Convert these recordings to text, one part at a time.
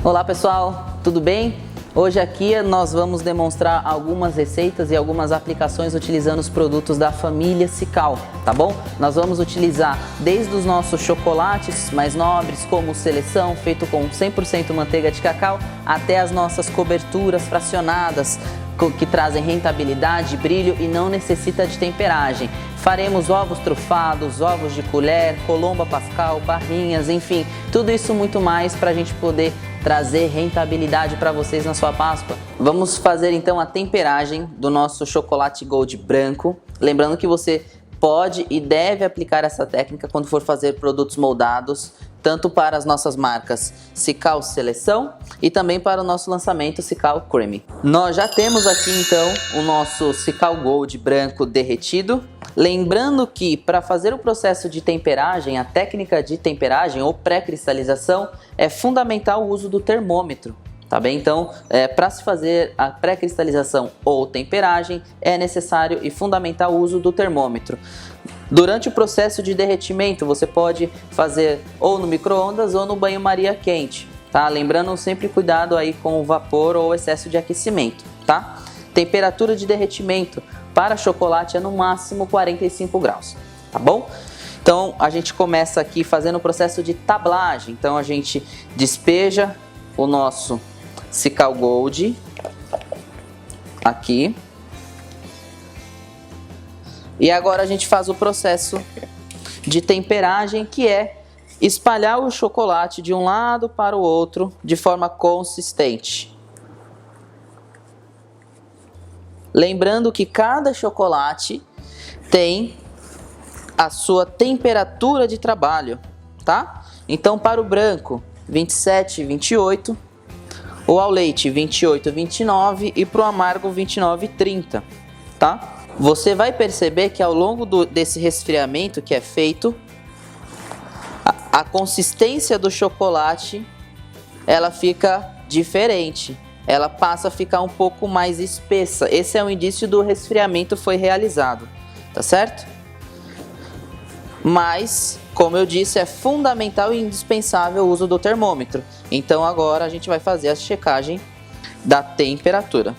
Olá pessoal, tudo bem? Hoje aqui nós vamos demonstrar algumas receitas e algumas aplicações utilizando os produtos da família Cical, tá bom? Nós vamos utilizar desde os nossos chocolates mais nobres, como o Seleção, feito com 100% manteiga de cacau, até as nossas coberturas fracionadas, que trazem rentabilidade, brilho e não necessita de temperagem. Faremos ovos trufados, ovos de colher, colomba pascal, barrinhas, enfim, tudo isso muito mais para a gente poder trazer rentabilidade para vocês na sua Páscoa. Vamos fazer então a temperagem do nosso chocolate Gold branco. Lembrando que você pode e deve aplicar essa técnica quando for fazer produtos moldados, tanto para as nossas marcas Cical Seleção e também para o nosso lançamento Cical Creamy. Nós já temos aqui então o nosso Cical Gold branco derretido. Lembrando que para fazer o processo de temperagem, a técnica de temperagem ou pré-cristalização, é fundamental o uso do termômetro, tá bem? Então, para se fazer a pré-cristalização ou temperagem, é necessário e fundamental o uso do termômetro. Durante o processo de derretimento, você pode fazer ou no micro-ondas ou no banho-maria quente, tá? Lembrando sempre cuidado aí com o vapor ou excesso de aquecimento, tá? Temperatura de derretimento para chocolate é no máximo 45 graus, tá bom? Então a gente começa aqui fazendo o processo de tablagem. Então a gente despeja o nosso Cical Gold aqui. E agora a gente faz o processo de temperagem, que é espalhar o chocolate de um lado para o outro de forma consistente. Lembrando que cada chocolate tem a sua temperatura de trabalho, tá? Então para o branco 27, 28, o ao leite 28, 29 e para o amargo 29, 30, tá? Você vai perceber que ao longo desse resfriamento que é feito, a consistência do chocolate ela fica diferente. Ela passa a ficar um pouco mais espessa. Esse é um indício do resfriamento foi realizado, tá certo? Mas, como eu disse, é fundamental e indispensável o uso do termômetro. Então agora a gente vai fazer a checagem da temperatura.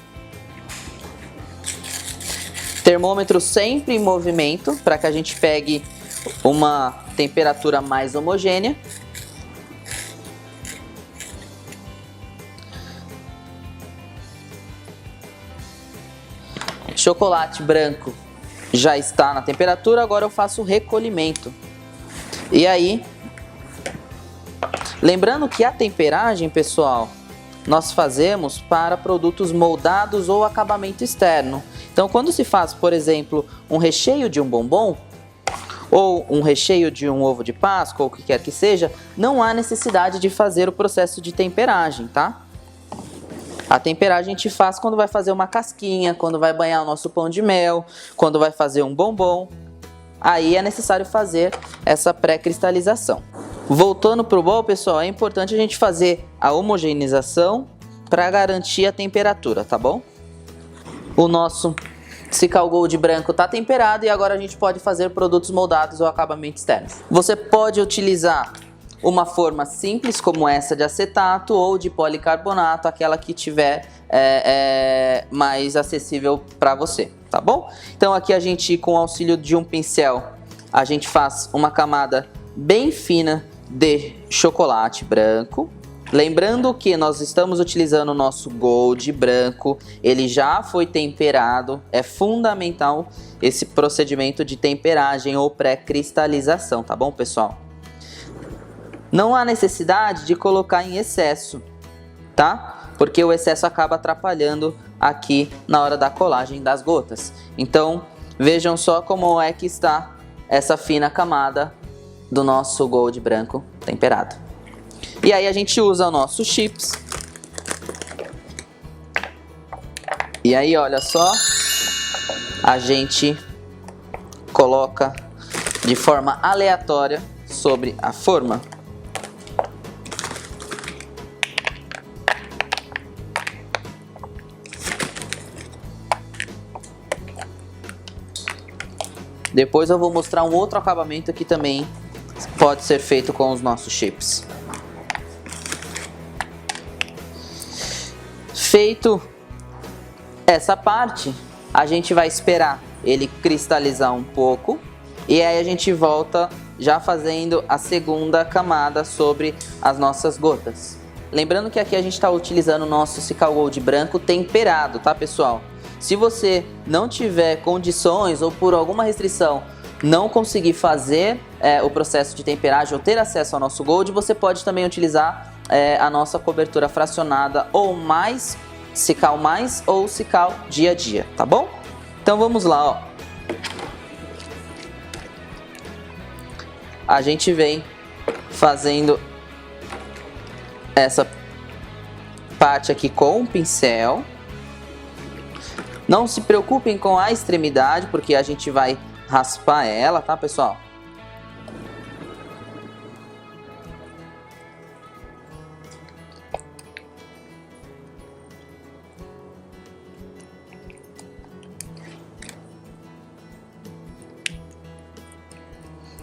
Termômetro sempre em movimento, para que a gente pegue uma temperatura mais homogênea. Chocolate branco já está na temperatura, agora eu faço o recolhimento. E aí, lembrando que a temperagem, pessoal, nós fazemos para produtos moldados ou acabamento externo. Então, quando se faz, por exemplo, um recheio de um bombom, ou um recheio de um ovo de Páscoa, ou o que quer que seja, não há necessidade de fazer o processo de temperagem, tá? A temperagem a gente faz quando vai fazer uma casquinha, quando vai banhar o nosso pão de mel, quando vai fazer um bombom. Aí é necessário fazer essa pré-cristalização. Voltando para o bolo, pessoal, é importante a gente fazer a homogeneização para garantir a temperatura, tá bom? O nosso Cical Gold branco está temperado e agora a gente pode fazer produtos moldados ou acabamento externo. Você pode utilizar uma forma simples como essa de acetato ou de policarbonato, aquela que tiver mais acessível para você, tá bom? Então aqui a gente, com o auxílio de um pincel, a gente faz uma camada bem fina de chocolate branco. Lembrando que nós estamos utilizando o nosso Gold branco, ele já foi temperado, é fundamental esse procedimento de temperagem ou pré-cristalização, tá bom, pessoal? Não há necessidade de colocar em excesso, tá? Porque o excesso acaba atrapalhando aqui na hora da colagem das gotas. Então, vejam só como é que está essa fina camada do nosso Gold branco temperado. E aí a gente usa o nosso chips. E aí, olha só, a gente coloca de forma aleatória sobre a forma. Depois eu vou mostrar um outro acabamento que também pode ser feito com os nossos chips. Feito essa parte, a gente vai esperar ele cristalizar um pouco e aí a gente volta já fazendo a segunda camada sobre as nossas gotas. Lembrando que aqui a gente está utilizando o nosso Cical Gold branco temperado, tá, pessoal? Se você não tiver condições ou por alguma restrição não conseguir fazer o processo de temperagem ou ter acesso ao nosso Gold, você pode também utilizar a nossa cobertura fracionada ou mais Cical mais ou Cical dia a dia, tá bom? Então vamos lá, ó. A gente vem fazendo essa parte aqui com um pincel. Não se preocupem com a extremidade, porque a gente vai raspar ela, tá, pessoal?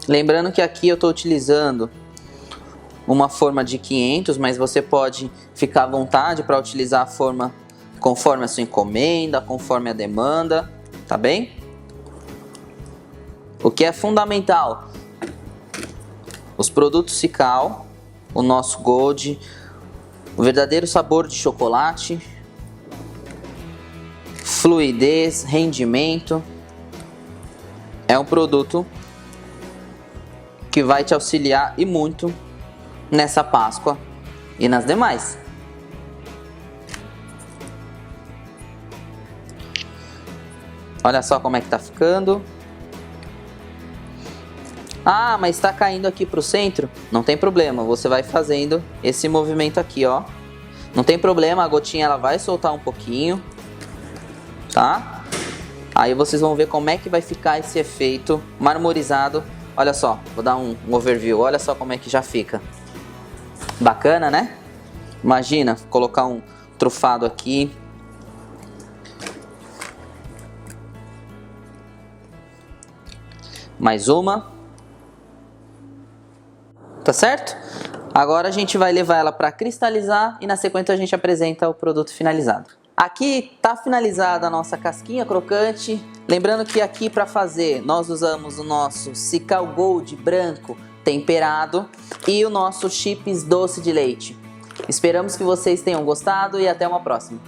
Lembrando que aqui eu estou utilizando uma forma de 500, mas você pode ficar à vontade para utilizar a forma conforme a sua encomenda, conforme a demanda, tá bem? O que é fundamental, os produtos Cical, o nosso Gold, o verdadeiro sabor de chocolate, fluidez, rendimento, é um produto que vai te auxiliar e muito nessa Páscoa e nas demais. Olha só como é que tá ficando. Ah, mas está caindo aqui pro centro? Não tem problema, você vai fazendo esse movimento aqui, ó. Não tem problema, a gotinha ela vai soltar um pouquinho, tá? Aí vocês vão ver como é que vai ficar esse efeito marmorizado. Olha só, vou dar um overview, olha só como é que já fica. Bacana, né? Imagina colocar um trufado aqui. Mais uma. Tá certo? Agora a gente vai levar ela para cristalizar e na sequência a gente apresenta o produto finalizado. Aqui tá finalizada a nossa casquinha crocante. Lembrando que aqui para fazer nós usamos o nosso Cical Gold branco temperado e o nosso chips doce de leite. Esperamos que vocês tenham gostado e até uma próxima.